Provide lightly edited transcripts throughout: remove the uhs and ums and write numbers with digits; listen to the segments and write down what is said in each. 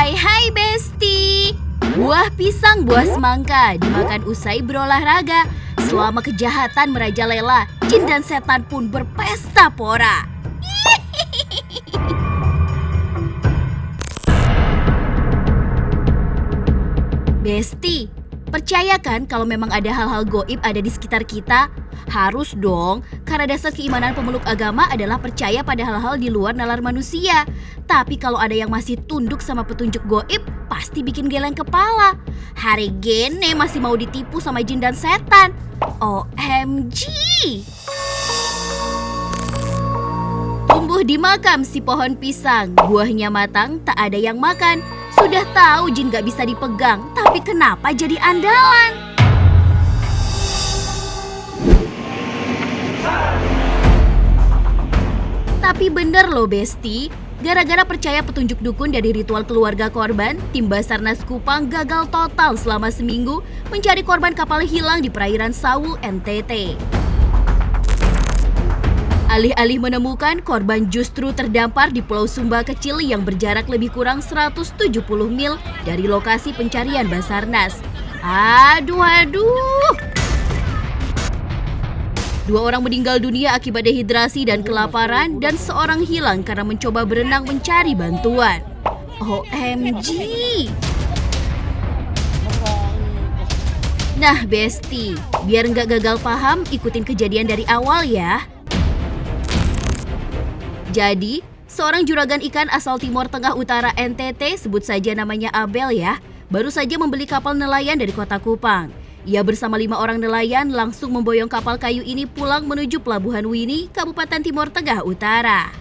Hai Besti. Buah pisang, buah semangka dimakan usai berolahraga. Selama kejahatan merajalela, jin dan setan pun berpesta pora. Besti, percaya kan kalau memang ada hal-hal goib ada di sekitar kita? Harus dong, karena dasar keimanan pemeluk agama adalah percaya pada hal-hal di luar nalar manusia. Tapi kalau ada yang masih tunduk sama petunjuk goib, pasti bikin geleng kepala. Hari gini masih mau ditipu sama jin dan setan. OMG! Tumbuh di makam si pohon pisang, buahnya matang, tak ada yang makan. Sudah tahu jin gak bisa dipegang, tapi kenapa jadi andalan? Tapi bener loh Besti, gara-gara percaya petunjuk dukun dari ritual keluarga korban, tim Basarnas Kupang gagal total selama seminggu mencari korban kapal hilang di perairan Sawu, NTT. Alih-alih menemukan, korban justru terdampar di Pulau Sumba kecil yang berjarak lebih kurang 170 mil dari lokasi pencarian Basarnas. Aduh. 2 orang meninggal dunia akibat dehidrasi dan kelaparan, dan seorang hilang karena mencoba berenang mencari bantuan. OMG! Nah Besti, biar nggak gagal paham, ikutin kejadian dari awal ya. Jadi, seorang juragan ikan asal Timur Tengah Utara NTT, sebut saja namanya Abel ya, baru saja membeli kapal nelayan dari kota Kupang. Ia bersama 5 orang nelayan langsung memboyong kapal kayu ini pulang menuju Pelabuhan Wini, Kabupaten Timur Tengah Utara.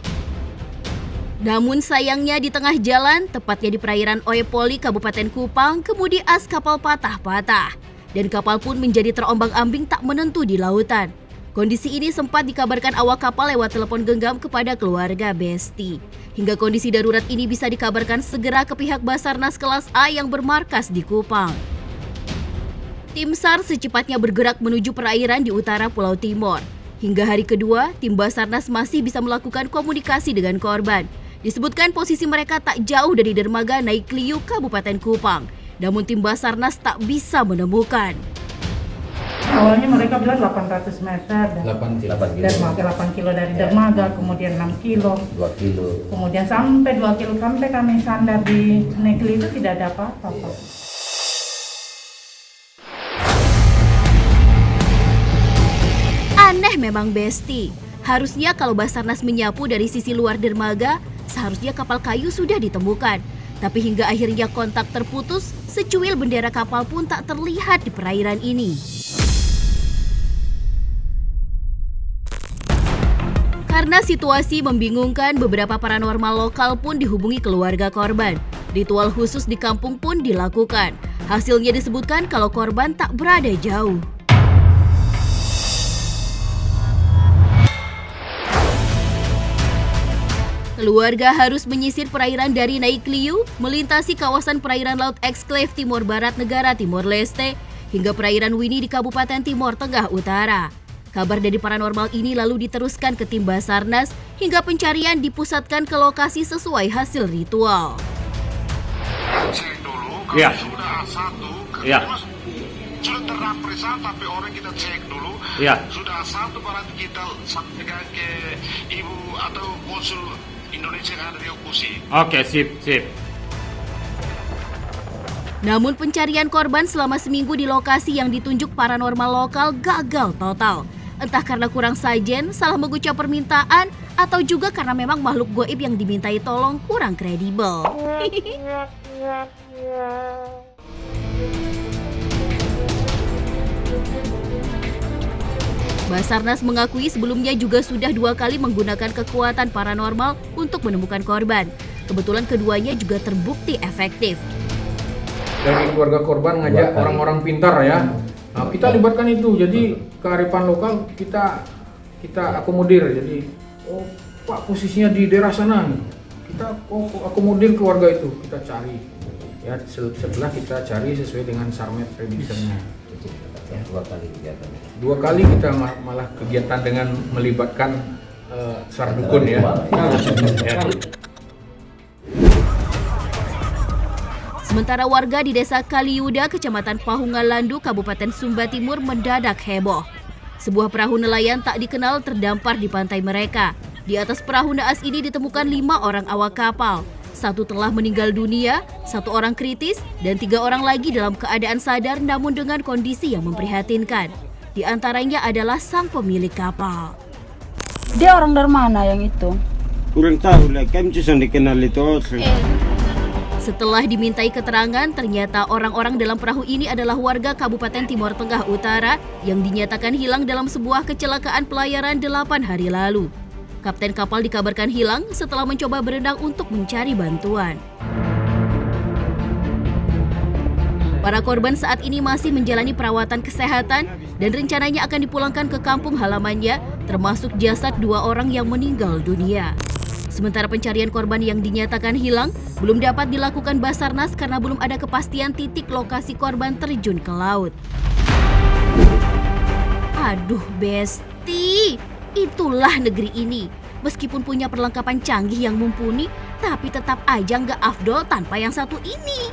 Namun sayangnya di tengah jalan, tepatnya di perairan Oepoli, Kabupaten Kupang, kemudi as kapal patah-patah. Dan kapal pun menjadi terombang-ambing tak menentu di lautan. Kondisi ini sempat dikabarkan awak kapal lewat telepon genggam kepada keluarga Besti. Hingga kondisi darurat ini bisa dikabarkan segera ke pihak Basarnas kelas A yang bermarkas di Kupang. Tim SAR secepatnya bergerak menuju perairan di utara Pulau Timor. Hingga hari kedua, tim Basarnas masih bisa melakukan komunikasi dengan korban. Disebutkan posisi mereka tak jauh dari dermaga Naikliu, Kabupaten Kupang. Namun tim Basarnas tak bisa menemukan. Awalnya mereka bilang 800 meter. 8 kilo. Dermaga 8 kilo dari dermaga, kemudian 6 kilo. 2 kilo. Kemudian sampai 2 kilo, sampai kami sandar di Naikliu itu tidak ada apa-apa, Pak. Aneh memang Besti. Harusnya kalau Basarnas menyapu dari sisi luar dermaga, seharusnya kapal kayu sudah ditemukan. Tapi hingga akhirnya kontak terputus, secuil bendera kapal pun tak terlihat di perairan ini. Karena situasi membingungkan, beberapa paranormal lokal pun dihubungi keluarga korban. Ritual khusus di kampung pun dilakukan. Hasilnya disebutkan kalau korban tak berada jauh. Keluarga harus menyisir perairan dari Naikliu, melintasi kawasan perairan Laut Eksklave Timor Barat negara Timor Leste, hingga perairan Wini di Kabupaten Timor Tengah Utara. Kabar dari paranormal ini lalu diteruskan ke tim Basarnas, hingga pencarian dipusatkan ke lokasi sesuai hasil ritual. Cek dulu kalau sudah satu, sudah terperiksa tapi orang kita cek dulu. Sudah satu berarti kita sampaikan ke ibu atau konsul Indonesia yang ada di Okusi. Oke, sip. Namun pencarian korban selama seminggu di lokasi yang ditunjuk paranormal lokal gagal total. Entah karena kurang sajen, salah mengucap permintaan, atau juga karena memang makhluk goib yang dimintai tolong kurang kredibel. Basarnas mengakui sebelumnya juga sudah 2 kali menggunakan kekuatan paranormal untuk menemukan korban. Kebetulan keduanya juga terbukti efektif. Dari keluarga korban ngajak orang-orang pintar ya. Nah, kita libatkan itu. Jadi kearifan lokal kita akomodir. Jadi, Pak posisinya di daerah sana. Kita akomodir keluarga itu. Kita cari. Ya, setelah kita cari sesuai dengan Sarmet prediksinya. 2 kali kita malah kegiatan dengan melibatkan sar dukun ya. Sementara warga di desa Kaliuda, Kecamatan Pahungalandu, Kabupaten Sumba Timur mendadak heboh. Sebuah perahu nelayan tak dikenal terdampar di pantai mereka. Di atas perahu naas ini ditemukan 5 orang awak kapal. 1 telah meninggal dunia, 1 orang kritis, dan 3 orang lagi dalam keadaan sadar namun dengan kondisi yang memprihatinkan. Di antaranya adalah sang pemilik kapal. Dia orang dari mana yang itu? Kurang tahu lah, kami cuma dikenal itu. Setelah dimintai keterangan, ternyata orang-orang dalam perahu ini adalah warga Kabupaten Timur Tengah Utara yang dinyatakan hilang dalam sebuah kecelakaan pelayaran 8 hari lalu. Kapten kapal dikabarkan hilang setelah mencoba berenang untuk mencari bantuan. Para korban saat ini masih menjalani perawatan kesehatan dan rencananya akan dipulangkan ke kampung halamannya, termasuk jasad 2 orang yang meninggal dunia. Sementara pencarian korban yang dinyatakan hilang belum dapat dilakukan Basarnas karena belum ada kepastian titik lokasi korban terjun ke laut. Aduh Besti, itulah negeri ini. Meskipun punya perlengkapan canggih yang mumpuni, tapi tetap aja nggak afdol tanpa yang satu ini.